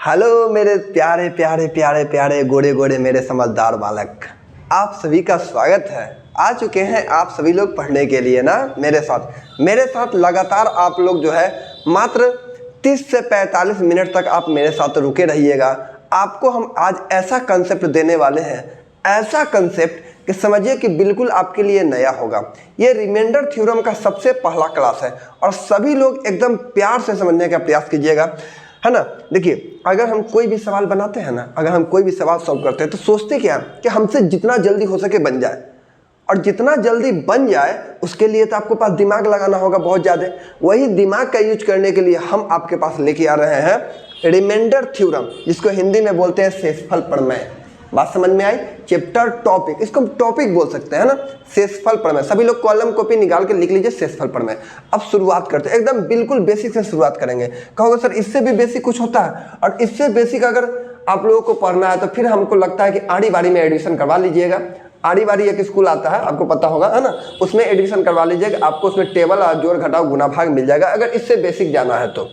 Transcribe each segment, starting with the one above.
Hello मेरे प्यारे प्यारे प्यारे प्यारे गोरे गोरे मेरे समझदार बालक, आप सभी का स्वागत है। आ चुके हैं आप सभी लोग पढ़ने के लिए ना मेरे साथ लगातार आप लोग जो है मात्र 30 से 45 मिनट तक आप मेरे साथ रुके रहिएगा। आपको हम आज ऐसा कंसेप्ट देने वाले हैं, ऐसा कंसेप्ट कि समझिए कि बिल्कुल आपके लिए नया होगा। ये रिमाइंडर थ्योरम का सबसे पहला क्लास है और सभी लोग एकदम प्यार से समझने का प्रयास कीजिएगा, है ना। देखिए, अगर हम कोई भी सवाल बनाते हैं ना, अगर हम कोई भी सवाल सॉल्व करते हैं तो सोचते क्या कि हमसे जितना जल्दी हो सके बन जाए, और जितना जल्दी बन जाए उसके लिए तो आपको पास दिमाग लगाना होगा बहुत ज़्यादा। वही दिमाग का यूज करने के लिए हम आपके पास लेके आ रहे हैं रिमाइंडर थ्योरम, जिसको हिंदी में बोलते हैं शेषफल प्रमेय। बात समझ में आई? चैप्टर टॉपिक, इसको हम टॉपिक बोल सकते हैं ना, शेषफल प्रमेय। सभी लोग कॉलम कॉपी निकाल के लिख लीजिए शेषफल प्रमेय। अब शुरुआत करते हैं, एकदम बिल्कुल बेसिक से शुरुआत करेंगे। कहोगे सर इससे भी बेसिक कुछ होता है? और इससे बेसिक अगर आप लोगों को पढ़ना है तो फिर हमको लगता है कि आड़ी बाड़ी में एडमिशन करवा लीजिएगा। आड़ी बाड़ी एक स्कूल आता है, आपको पता होगा, है ना, उसमें एडमिशन करवा लीजिएगा। आपको उसमें टेबल और जोड़ घटाव गुना भाग मिल जाएगा अगर इससे बेसिक जाना है तो।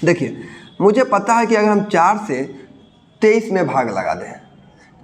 देखिए, मुझे पता है कि अगर हम 4 से 23 में भाग लगा दें,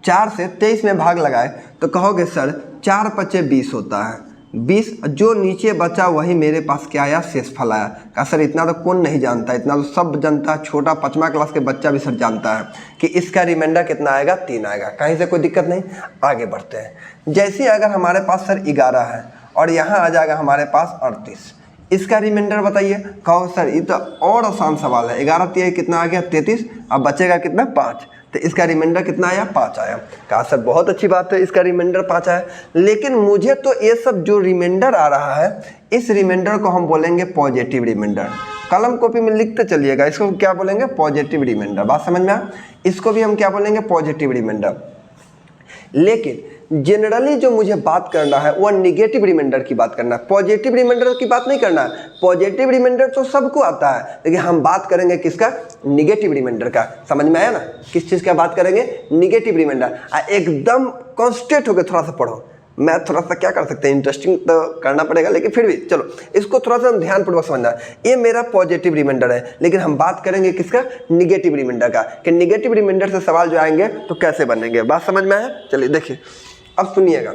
4 से 23 में भाग लगाए तो कहोगे सर 4 पचे 20 होता है, 20 जो नीचे बचा वही मेरे पास क्या आया? शेषफल आया। कहा सर इतना तो कौन नहीं जानता, इतना तो सब जानता है, छोटा 5वां क्लास के बच्चा भी सर जानता है कि इसका रिमाइंडर कितना आएगा? 3 आएगा। कहीं से कोई दिक्कत नहीं, आगे बढ़ते हैं। जैसे अगर हमारे पास सर 11 है और यहाँ आ जाएगा हमारे पास 38, इसका रिमाइंडर बताइए। कहो सर ये तो और आसान सवाल है, 11 3 कितना आ गया? 33। अब बचेगा कितना? 5। तो इसका रिमाइंडर कितना आया? 5 आया। कहा सर बहुत अच्छी बात है, इसका रिमाइंडर 5 आया, लेकिन मुझे तो ये सब जो रिमाइंडर आ रहा है, इस रिमाइंडर को हम बोलेंगे पॉजिटिव रिमाइंडर। कलम कॉपी में लिखते चलिएगा, इसको क्या बोलेंगे? Positive reminder. बात समझ में आ? इसको भी हम क्या बोलेंगे? Positive reminder. लेकिन जनरली जो मुझे बात करना है वो नेगेटिव रिमाइंडर की बात करना है, पॉजिटिव रिमाइंडर की बात नहीं करना है। पॉजिटिव रिमाइंडर तो सबको आता है, लेकिन हम बात करेंगे किसका? नेगेटिव रिमाइंडर का। समझ में आया ना? किस चीज़ का बात करेंगे? Negative reminder. एकदम कॉन्सेंट्रेट होकर थोड़ा सा पढ़ो। मैं थोड़ा सा क्या कर सकते हैं, इंटरेस्टिंग तो करना पड़ेगा, लेकिन फिर भी चलो इसको थोड़ा सा ध्यानपूर्वक समझना। ये मेरा पॉजिटिव रिमाइंडर है, लेकिन हम बात करेंगे किसका? नेगेटिव रिमाइंडर का, कि नेगेटिव रिमाइंडर से सवाल जो आएंगे तो कैसे बनेंगे। बात समझ में आया? चलिए देखिए, अब सुनिएगा,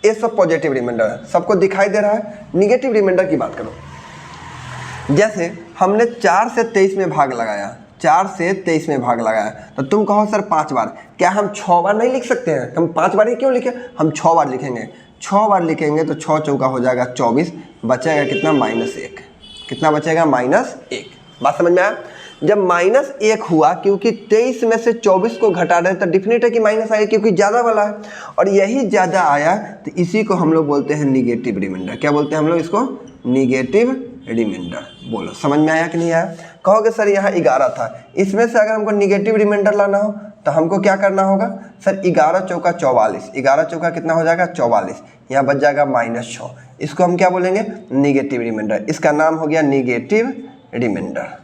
ये सब पॉजिटिव रिमाइंडर है, सबको दिखाई दे रहा है। नेगेटिव रिमाइंडर की बात करो। जैसे हमने 4 से 23 में भाग लगाया, 4 से 23 में भाग लगाया, तो तुम कहो सर 5 बार। क्या हम 6 बार नहीं लिख सकते हैं? हम 5 बार ही क्यों लिखें? हम 6 बार लिखेंगे। 6 बार लिखेंगे तो 6 चौका हो जाएगा 24, बचेगा कितना? -1। कितना बचेगा? -1। बात समझ में आया? जब -1 हुआ, क्योंकि 23 में से 24 को घटा रहे हैं तो डिफिनेट है कि माइनस आएगा, क्योंकि ज़्यादा वाला है और यही ज़्यादा आया, तो इसी को हम लोग बोलते हैं निगेटिव रिमाइंडर। क्या बोलते हैं हम लोग इसको? Negative reminder. बोलो समझ में आया कि नहीं आया? कहोगे सर यहाँ 11 था, इसमें से अगर हमको निगेटिव रिमाइंडर लाना हो तो हमको क्या करना होगा? सर 11 चौका 44, 11 चौका कितना हो जाएगा? 44। यहाँ बच जाएगा -6। इसको हम क्या बोलेंगे? Negative reminder. इसका नाम हो गया निगेटिव रिमाइंडर।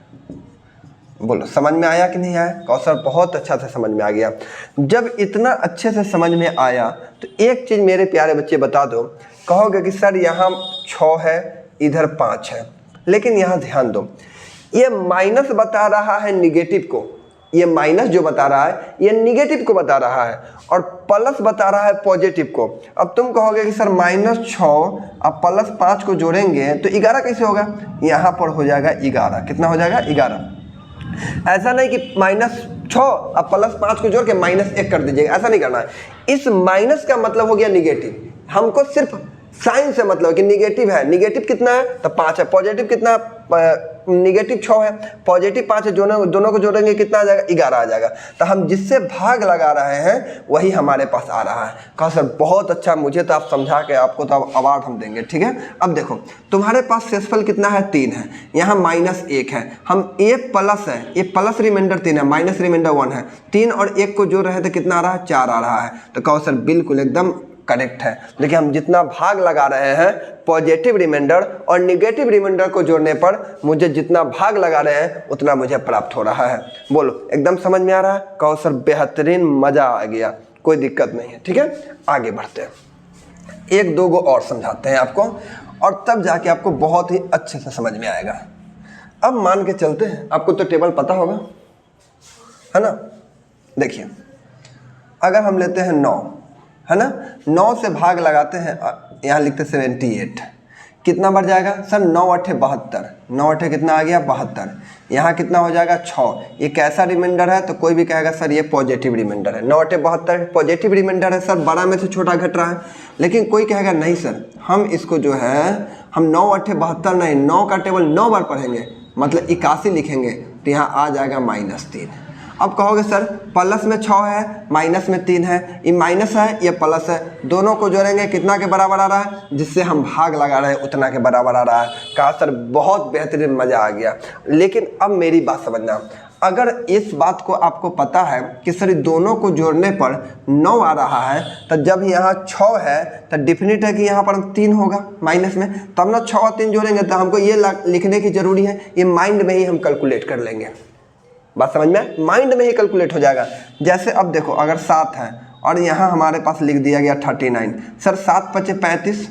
बोलो समझ में आया कि नहीं आया? कहो सर बहुत अच्छा से समझ में आ गया। जब इतना अच्छे से समझ में आया तो एक चीज़ मेरे प्यारे बच्चे बता दो। कहोगे कि सर यहाँ 6 है, इधर 5 है, लेकिन यहाँ ध्यान दो, ये माइनस बता रहा है निगेटिव को, ये माइनस जो बता रहा है ये निगेटिव को बता रहा है, और प्लस बता रहा है पॉजिटिव को। अब तुम कहोगे कि सर -6 अब +5 को जोड़ेंगे तो 11 कैसे होगा? यहाँ पर हो जाएगा 11। कितना हो जाएगा? 11। ऐसा नहीं कि -6 अब +5 को जोड़ के -1 कर दीजिएगा, ऐसा नहीं करना है। इस माइनस का मतलब हो गया निगेटिव। हमको सिर्फ साइन से मतलब कि निगेटिव है, निगेटिव कितना है? तो 5 है। पॉजिटिव कितना? निगेटिव 6 है, पॉजिटिव 5 है, दोनों को जोड़ेंगे कितना आ जाएगा? 11 आ जाएगा। तो हम जिससे भाग लगा रहे हैं वही हमारे पास आ रहा है। कहा सर बहुत अच्छा, मुझे तो आप समझा के आपको तो अवार्ड हम देंगे। ठीक है, अब देखो तुम्हारे पास शेषफल कितना है? 3 है, यहाँ -1 है, हम ये प्लस है, ये प्लस रिमाइंडर 3 है, माइनस रिमाइंडर 1 है, 3 और 1 को जोड़ रहे हैं तो कितना आ रहा है? 4 आ रहा है। तो कहो सर बिल्कुल एकदम करेक्ट है। देखिए हम जितना भाग लगा रहे हैं पॉजिटिव रिमाइंडर और निगेटिव रिमाइंडर को जोड़ने पर मुझे जितना भाग लगा रहे हैं उतना मुझे प्राप्त हो रहा है। बोलो एकदम समझ में आ रहा है? कहो सर बेहतरीन, मजा आ गया, कोई दिक्कत नहीं है। ठीक है, आगे बढ़ते हैं, 1-2 गो और समझाते हैं आपको, और तब जाके आपको बहुत ही अच्छे से समझ में आएगा। अब मान के चलते हैं, आपको तो टेबल पता होगा, है ना। देखिए अगर हम लेते हैं 9, है ना, 9 से भाग लगाते हैं, यहाँ लिखते 78, कितना बढ़ जाएगा सर, 9 8 72, 9 8 कितना आ गया 72, यहाँ कितना हो जाएगा 6। ये कैसा रिमाइंडर है, तो कोई भी कहेगा सर ये पॉजिटिव रिमाइंडर है, 9 8 72 पॉजिटिव रिमाइंडर है सर, बड़ा में से छोटा घट रहा है। लेकिन कोई कहेगा नहीं सर, हम इसको जो है हम 9 8 72 नहीं, 9 का टेबल 9 बार पढ़ेंगे, मतलब 81 लिखेंगे, तो यहाँ आ जाएगा -3। अब कहोगे सर प्लस में 6 है, माइनस में 3 है, ये माइनस है ये प्लस है, दोनों को जोड़ेंगे कितना के बराबर आ रहा है, जिससे हम भाग लगा रहे हैं उतना के बराबर आ रहा है। कहा सर बहुत बेहतरीन, मज़ा आ गया। लेकिन अब मेरी बात समझना, अगर इस बात को आपको पता है कि सर दोनों को जोड़ने पर 9 आ रहा है, तो जब यहाँ 6 है तो डिफिनिट है कि यहाँ पर 3 होगा माइनस में, तब ना 6 और 3 जोड़ेंगे, तो हमको ये लिखने की ज़रूरी है, ये माइंड में ही हम कैलकुलेट कर लेंगे। बात समझ में, माइंड में ही कैलकुलेट हो जाएगा। जैसे अब देखो अगर 7 है और यहाँ हमारे पास लिख दिया गया 39, सर 7 5 35,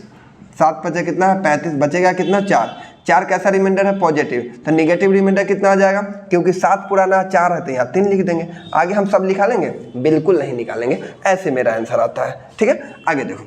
7 5 कितना है 35, बचेगा कितना 4, 4 कैसा रिमाइंडर है पॉजिटिव, तो निगेटिव रिमाइंडर कितना आ जाएगा, क्योंकि 7 पुराना 4 है तो यहाँ 3 लिख देंगे। आगे हम सब निकालेंगे, बिल्कुल नहीं निकालेंगे, ऐसे मेरा आंसर आता है। ठीक है, आगे देखो,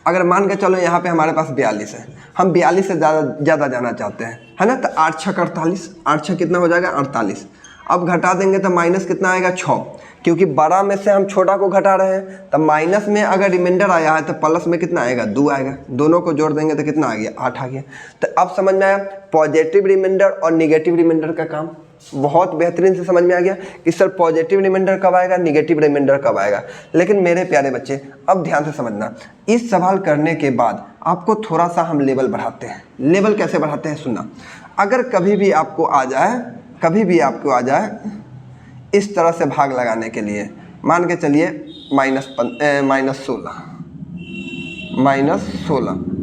अगर मान के चलो यहाँ पे हमारे पास 42 है, हम 42 से ज़्यादा जाना चाहते हैं, है ना, तो 8 6 48, 8 6 कितना हो जाएगा 48। अब घटा देंगे तो माइनस कितना आएगा 6, क्योंकि बड़ा में से हम छोटा को घटा रहे हैं, तो माइनस में अगर रिमाइंडर आया है तो प्लस में कितना आएगा 2 आएगा, दोनों को जोड़ देंगे तो कितना आ गया 8 आ गया। तो अब समझ में आया पॉजिटिव रिमाइंडर और निगेटिव रिमाइंडर का काम, बहुत बेहतरीन से समझ में आ गया कि सर पॉजिटिव रिमाइंडर कब आएगा, निगेटिव रिमाइंडर कब आएगा। लेकिन मेरे प्यारे बच्चे अब ध्यान से समझना, इस सवाल करने के बाद आपको थोड़ा सा हम लेवल बढ़ाते हैं। लेवल कैसे बढ़ाते हैं सुनना, अगर कभी भी आपको आ जाए इस तरह से भाग लगाने के लिए, मान के चलिए -16,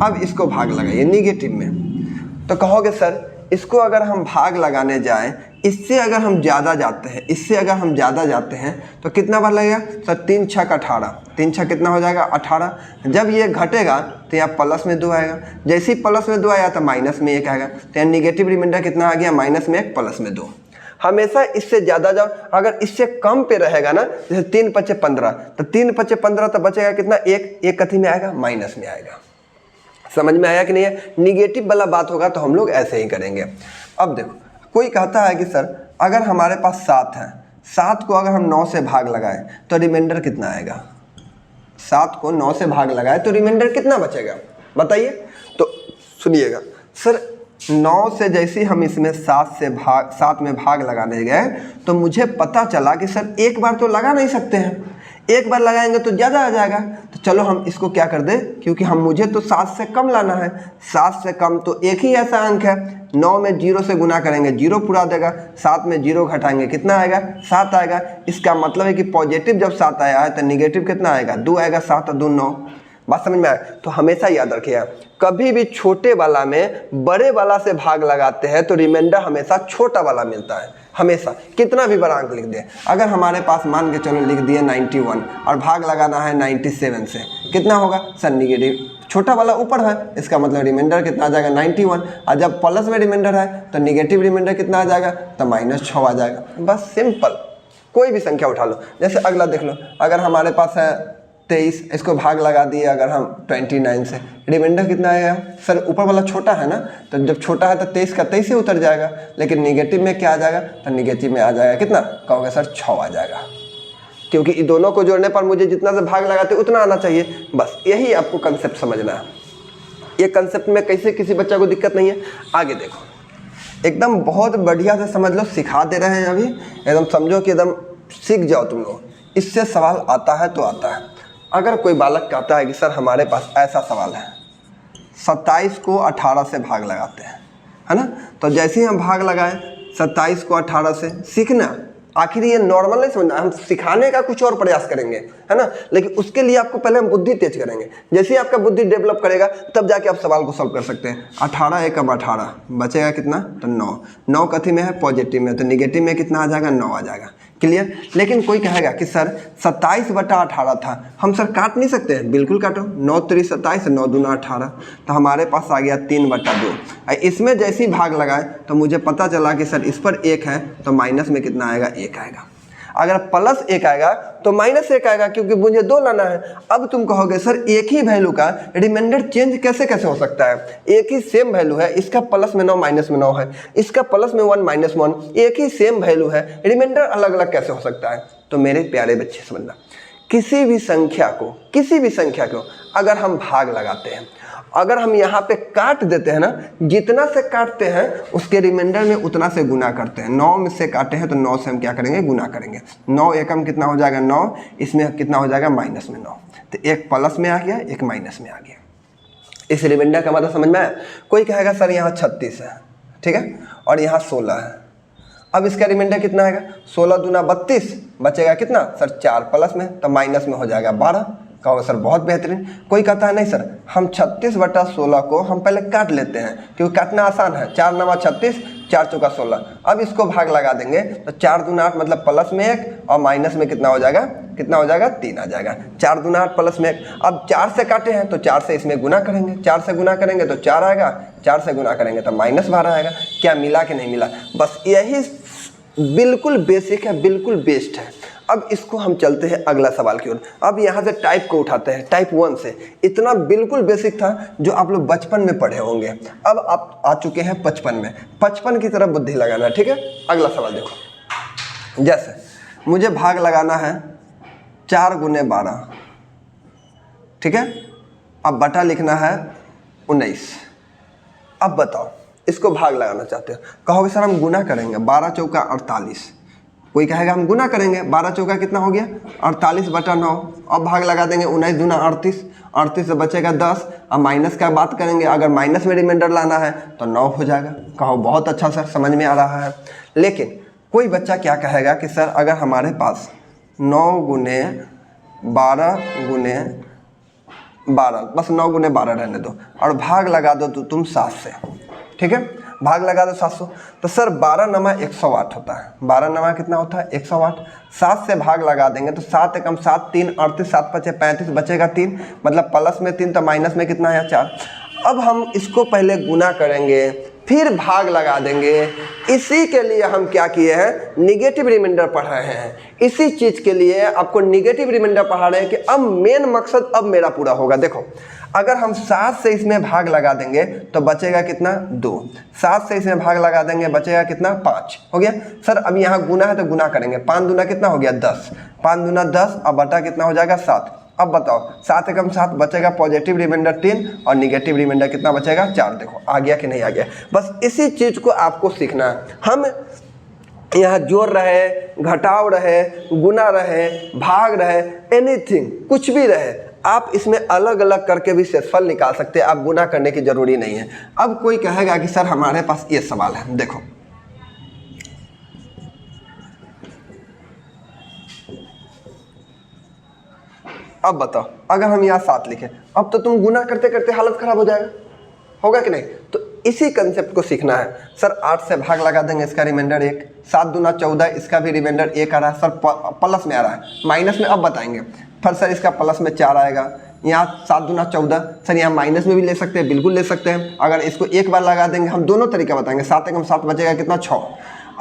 अब इसको भाग लगाइए निगेटिव में, तो कहोगे सर इसको अगर हम भाग लगाने जाएं, इससे अगर हम ज़्यादा जाते हैं तो कितना बार लगेगा सर, 3 6 18, 3 6 कितना हो जाएगा 18। जब ये घटेगा तो यहाँ प्लस में 2 आएगा, जैसे ही प्लस में 2 आया तो माइनस में 1 आएगा, तो यहाँ निगेटिव रिमाइंडर कितना आ गया -1 प्लस में 2। हमेशा इससे ज़्यादा जाओ, अगर इससे कम पे रहेगा ना, जैसे 3 5 15, तो 3 5 15 तो बचेगा कितना 1 कथी में आएगा, माइनस में आएगा। समझ में आया कि नहीं है, निगेटिव वाला बात होगा तो हम लोग ऐसे ही करेंगे। अब देखो कोई कहता है कि सर अगर हमारे पास 7 है, 7 को अगर हम 9 से भाग लगाएं तो रिमाइंडर कितना आएगा, 7 को 9 से भाग लगाए तो रिमाइंडर कितना बचेगा बताइए। तो सुनिएगा सर, 9 से जैसे हम इसमें 7 में भाग लगाने गए तो मुझे पता चला कि सर एक बार तो लगा नहीं सकते हैं, एक बार लगाएंगे तो ज़्यादा आ जाएगा, तो चलो हम इसको क्या कर दें, क्योंकि मुझे तो 7 से कम लाना है, 7 से कम तो एक ही ऐसा अंक है, 9 में 0 से गुना करेंगे 0 पूरा देगा, 7 में 0 घटाएंगे कितना आएगा 7 आएगा। इसका मतलब है कि पॉजिटिव जब 7 आया है तो निगेटिव कितना आएगा 2 आएगा, 7 और 2 9। बात समझ में आया। तो हमेशा याद रखिएगा, कभी भी छोटे वाला में बड़े वाला से भाग लगाते हैं तो रिमाइंडर हमेशा छोटा वाला मिलता है, हमेशा कितना भी बड़ा अंक लिख दे। अगर हमारे पास मान के चलो लिख दिए 91 और भाग लगाना है 97 से, कितना होगा सर, निगेटिव छोटा वाला ऊपर है, इसका मतलब रिमाइंडर कितना आ जाएगा 91, और जब प्लस में रिमाइंडर है तो निगेटिव रिमाइंडर कितना आ जाएगा, तो -6 आ जाएगा। बस सिंपल, कोई भी संख्या उठा लो। जैसे अगला देख लो, अगर हमारे पास है 23, इसको भाग लगा दिए अगर हम 29 से, रिमाइंडर कितना आएगा सर, ऊपर वाला छोटा है ना, तो जब छोटा है तो 23 का 23 ही उतर जाएगा, लेकिन निगेटिव में क्या आ जाएगा, तो निगेटिव में आ जाएगा कितना, कहोगे सर 6 आ जाएगा, क्योंकि इन दोनों को जोड़ने पर मुझे जितना से भाग लगाते उतना आना चाहिए। बस यही आपको कंसेप्ट समझना है। ये कंसेप्ट में कैसे किसी बच्चा को दिक्कत नहीं है। आगे देखो, एकदम बहुत बढ़िया से समझ लो, सिखा दे रहे हैं अभी, एकदम समझो कि एकदम सीख जाओ तुम लोग। इससे सवाल आता है तो आता है। अगर कोई बालक कहता है कि सर हमारे पास ऐसा सवाल है, 27 को 18 से भाग लगाते हैं, है ना, तो जैसे ही हम भाग लगाएं 27 को 18 से, सीखना आखिर ये नॉर्मल नहीं समझना, हम सिखाने का कुछ और प्रयास करेंगे, है ना, लेकिन उसके लिए आपको पहले हम बुद्धि तेज करेंगे। जैसे ही आपका बुद्धि डेवलप करेगा तब जाके आप सवाल को सॉल्व कर सकते हैं। 18 1 18 बचेगा कितना, तो 9 कथी में है, पॉजिटिव में, तो निगेटिव में कितना आ जाएगा 9 आ जाएगा। क्लियर। लेकिन कोई कहेगा कि सर 27/18 था, हम सर काट नहीं सकते हैं? बिल्कुल काटो, 9 3 27, 9 दूना 18, तो हमारे पास आ गया 3/2। इसमें जैसे ही भाग लगाए तो मुझे पता चला कि सर इस पर 1 है, तो माइनस में कितना आएगा? 1 आएगा। अगर प्लस 1 आएगा तो -1 आएगा, क्योंकि मुझे 2 लाना है। अब तुम कहोगे सर एक ही वैल्यू का रिमाइंडर चेंज कैसे कैसे हो सकता है? एक ही सेम वैल्यू है, इसका प्लस में 9 माइनस में 9 है, इसका प्लस में 1 माइनस 1, एक ही सेम वैल्यू है, रिमाइंडर अलग अलग कैसे हो सकता है? तो मेरे प्यारे बच्चे समझना, किसी भी संख्या को अगर हम भाग लगाते हैं, अगर हम यहाँ पे काट देते हैं ना, जितना से काटते हैं उसके रिमाइंडर में उतना से गुना करते हैं। 9 में से काटे हैं तो 9 से हम क्या करेंगे? गुना करेंगे। 9 एकम कितना हो जाएगा? 9, इसमें कितना हो जाएगा? माइनस में 9, तो एक प्लस में आ गया, एक माइनस में आ गया। इस रिमाइंडर का मतलब समझ में आया? कोई कहेगा सर यहाँ 36 है, ठीक है, और यहाँ 16 है। अब इसका रिमाइंडर कितना आएगा? 16 दूना 32, बचेगा कितना सर? 4 प्लस में, तो माइनस में हो जाएगा 12। कहोगे सर बहुत बेहतरीन। कोई कहता है नहीं सर, हम 36/16 को हम पहले काट लेते हैं, क्योंकि काटना आसान है। 4 9 36, 4 चौका 16। अब इसको भाग लगा देंगे तो 4 दूना 8 मतलब प्लस में 1, और माइनस में कितना हो जाएगा? कितना हो जाएगा? 3 आ जाएगा। 4 दूना 8 प्लस में 1। अब 4 से काटे हैं तो 4 से इसमें गुना करेंगे, 4 से गुना करेंगे तो 4 आएगा, 4 से गुना करेंगे तो -12 आएगा। क्या मिला कि नहीं मिला? बस यही बिल्कुल बेसिक है, बिल्कुल बेस्ट है। अब इसको हम चलते हैं अगला सवाल की ओर। अब यहाँ से टाइप को उठाते हैं, टाइप 1 से। इतना बिल्कुल बेसिक था जो आप लोग बचपन में पढ़े होंगे। अब आप आ चुके हैं 55 में, 55 की तरफ बुद्धि लगाना, ठीक है। अगला सवाल देखो, जैसे मुझे भाग लगाना है 4 × 12, ठीक है। अब बटा लिखना है 19। अब बताओ इसको भाग लगाना चाहते हो, कहोगे सर हम गुना करेंगे, 12 चौका 48। कोई कहेगा हम गुना करेंगे, 12 चौका कितना हो गया? 48/9। अब भाग लगा देंगे, 19 दूना 38, 38 से बचेगा 10। अब माइनस का बात करेंगे, अगर माइनस में रिमाइंडर लाना है तो 9 हो जाएगा। कहो बहुत अच्छा सर, समझ में आ रहा है। लेकिन कोई बच्चा क्या कहेगा कि सर अगर हमारे पास 9 × 12 × 12, बस 9 × 12 रहने दो, और भाग लगा दो तो तुम 7 से, ठीक है। भाग लगा दो 700, तो सर 12 नमा 108 होता है। 12 नमा कितना होता है? 108। 7 से भाग लगा देंगे तो 7 एकम 7, 3 38, 7 × 5 = 35, बचेगा 3, मतलब प्लस में 3 तो माइनस में कितना है? 4। अब हम इसको पहले गुना करेंगे, फिर भाग लगा देंगे। इसी के लिए हम क्या किए हैं? निगेटिव रिमाइंडर पढ़ रहे हैं। इसी चीज़ के लिए आपको निगेटिव रिमाइंडर पढ़ा रहे हैं कि अब मेन मकसद अब मेरा पूरा होगा। देखो अगर हम 7 से इसमें भाग लगा देंगे तो बचेगा कितना? 2। 7 से इसमें भाग लगा देंगे, बचेगा कितना? 5 हो गया। सर अब यहाँ गुना है तो गुना करेंगे, 5 दूना कितना हो गया? 10, 5 दूना 10, अब बटा कितना हो जाएगा? 7। अब बताओ 7 एकम 7, बचेगा पॉजिटिव रिमाइंडर 3, और निगेटिव रिमाइंडर कितना बचेगा? 4। देखो आ गया कि नहीं आ गया? बस इसी चीज़ को आपको सीखना है। हम यहाँ जोड़ रहे, घटाव रहे, गुना रहे, भाग रहे, एनीथिंग कुछ भी रहे, आप इसमें अलग अलग करके भी शेषफल निकाल सकते हैं। आप गुना करने की जरूरी नहीं है। अब कोई कहेगा कि सर हमारे पास ये सवाल है, देखो अब बताओ अगर हम यहाँ 7 लिखें, अब तो तुम गुना करते करते हालत खराब हो जाएगा, होगा कि नहीं? तो इसी कंसेप्ट को सीखना है। सर 8 से भाग लगा देंगे, इसका रिमाइंडर 1, 7 दूना 14, इसका भी रिमाइंडर 1 आ रहा है। सर प्लस में आ रहा है, माइनस में अब बताएंगे। फिर सर इसका प्लस में 4 आएगा। यहाँ 7 दूना 14, सर यहाँ माइनस में भी ले सकते हैं, बिल्कुल ले सकते हैं। अगर इसको एक बार लगा देंगे, हम दोनों तरीका बताएंगे। 7 एकम 7, बचेगा कितना? 6।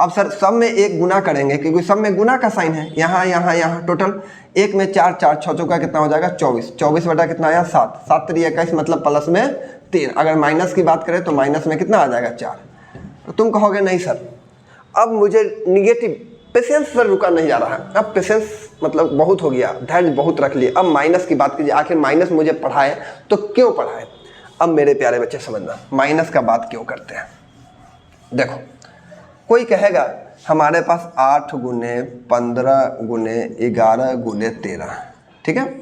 अब सर सब में एक गुना करेंगे, क्योंकि सब में गुना का साइन है, यहाँ यहाँ यहाँ टोटल 1 में 4, 4 6 चौका कितना हो जाएगा? 24। 24 बटा कितना आया? 7, 7 3 21, मतलब प्लस में 3। अगर माइनस की बात करें तो माइनस में कितना आ जाएगा? 4। तो तुम कहोगे नहीं सर अब मुझे निगेटिव, पेशेंस सर रुका नहीं जा रहा है। अब पेशेंस मतलब बहुत हो गया, धैर्य बहुत रख लिए। अब माइनस की बात कीजिए, आखिर माइनस मुझे पढ़ाए तो क्यों पढ़ाए? अब मेरे प्यारे बच्चे समझना, माइनस का बात क्यों करते हैं। देखो कोई कहेगा हमारे पास 8 × 15 × 11 × 13, ठीक है।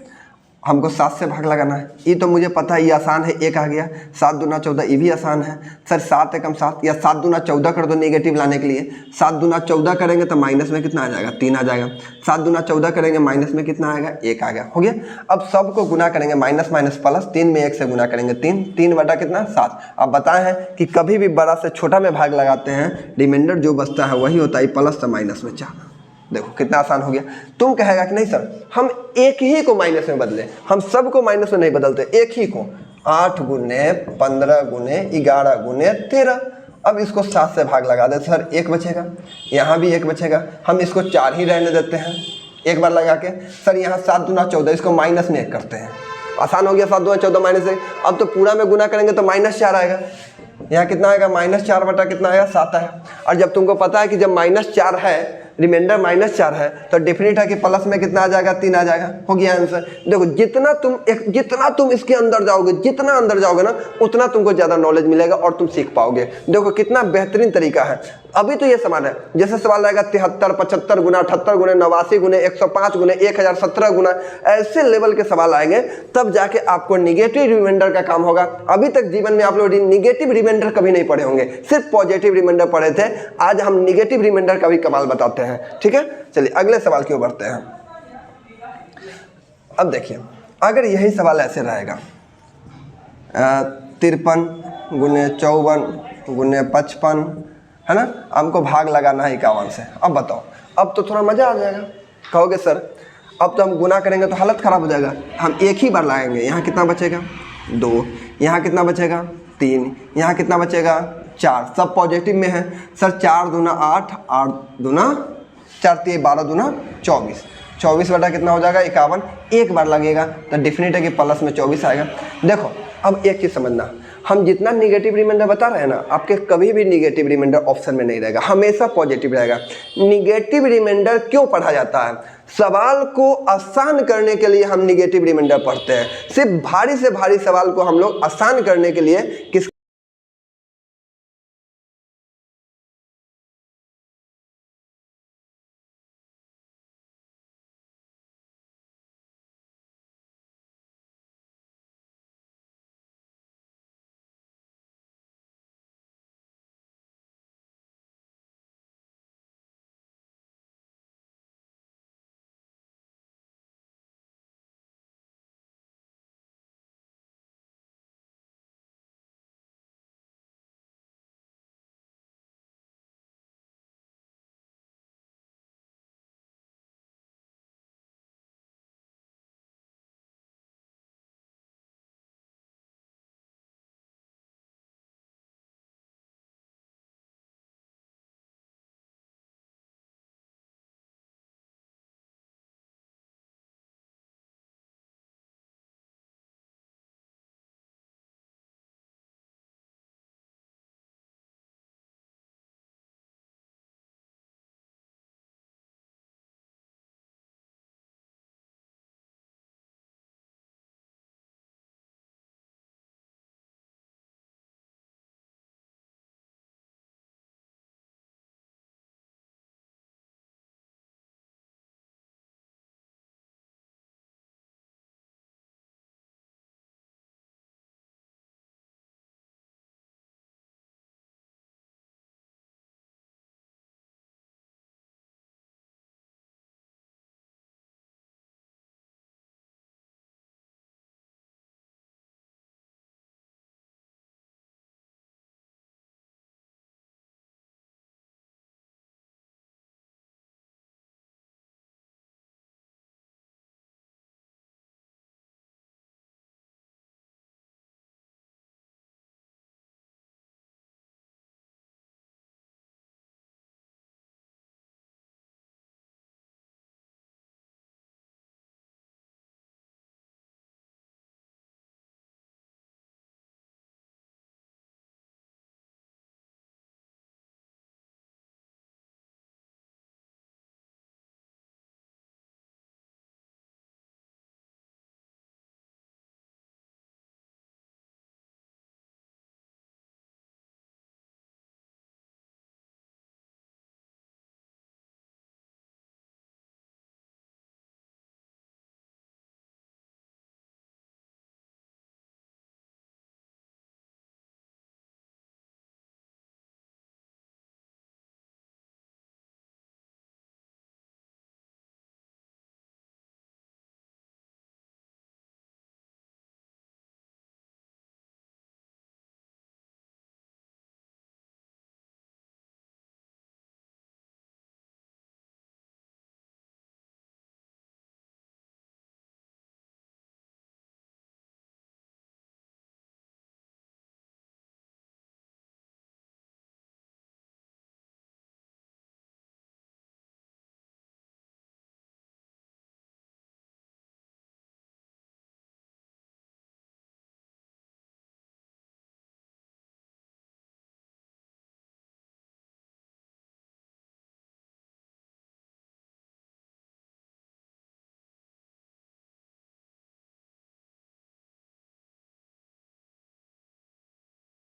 हमको 7 से भाग लगाना है, ये तो मुझे पता है, ये आसान है, 1 आ गया। 7 दूना 14, ये भी आसान है। सर 7 एकम 7, या 7 दूना 14 कर दो नेगेटिव लाने के लिए। 7 दूना 14 करेंगे तो माइनस में कितना आ जाएगा? 3 आ जाएगा। 7 दूना 14 करेंगे, माइनस में कितना आएगा? 1 आ गया, हो गया। अब सबको गुना करेंगे, माइनस माइनस प्लस, 3 में 1 से गुना करेंगे, 3, 3 बटा कितना? 7। अब बताए हैं कि कभी भी बड़ा से छोटा में भाग लगाते हैं, रिमाइंडर जो बचता है वही होता है, प्लस तो माइनस में 4। देखो कितना आसान हो गया। तुम कहेगा कि नहीं सर हम एक ही को माइनस में बदले, हम सब को माइनस में नहीं बदलते, एक ही को 8 गुने 15 गुने 11 गुने 13। अब इसको 7 से भाग लगा दे सर, 1 बचेगा, यहाँ भी 1 बचेगा, हम इसको 4 ही रहने देते हैं एक बार लगा के। सर यहाँ 7 दूना 14, इसको माइनस में 1 करते हैं, आसान हो गया। 7 दूना 14 माइनस 1। अब तो पूरा में गुना करेंगे तो -4 आएगा, यहाँ कितना आएगा -4 बटा कितना आएगा 7 आएगा। और जब तुमको पता है कि जब -4 है, रिमाइंडर -4 है, तो डेफिनेट है कि प्लस में कितना आ जाएगा 3 आ जाएगा, हो गया आंसर। देखो जितना तुम इसके अंदर जाओगे, जितना अंदर जाओगे ना उतना तुमको ज़्यादा नॉलेज मिलेगा और तुम सीख पाओगे। देखो कितना बेहतरीन तरीका है। अभी तो ये सवाल है, जैसे सवाल आएगा 73 75 गुना 78 गुने 89 गुने 105 गुने 1000 17 गुना, ऐसे लेवल के सवाल आएंगे तब जाके आपको निगेटिव रिमाइंडर का काम होगा। अभी तक जीवन में आप लोग निगेटिव रिमाइंडर कभी नहीं पढ़े होंगे, सिर्फ पॉजिटिव रिमाइंडर पढ़े थे। आज हम निगेटिव रिमाइंडर का भी कमाल बताते हैं, ठीक है। चलिए अगले सवाल की ओर बढ़ते हैं। अब देखिए अगर यही सवाल ऐसे रहेगा 53 गुने 54 गुने 55, है ना, हमको भाग लगाना है 51 से। अब बताओ, अब तो थोड़ा मज़ा आ जाएगा। कहोगे सर अब तो हम गुना करेंगे तो हालत ख़राब हो जाएगा, हम एक ही बार लगाएंगे। यहाँ कितना बचेगा 2, यहाँ कितना बचेगा 3, यहाँ कितना बचेगा 4, सब पॉजिटिव में है। सर 4 दूना 8, 8 दूना 4 3 12 दूना 24, 24 बटा कितना हो जाएगा 51। एक बार लगेगा तो डेफिनेट है कि प्लस में 24 आएगा। देखो अब एक चीज़ समझना, हम जितना निगेटिव रिमाइंडर बता रहे हैं ना, आपके कभी भी निगेटिव रिमाइंडर ऑप्शन में नहीं रहेगा, हमेशा पॉजिटिव रहेगा। निगेटिव रिमाइंडर क्यों पढ़ा जाता है? सवाल को आसान करने के लिए हम निगेटिव रिमाइंडर पढ़ते हैं। सिर्फ भारी से भारी सवाल को हम लोग आसान करने के लिए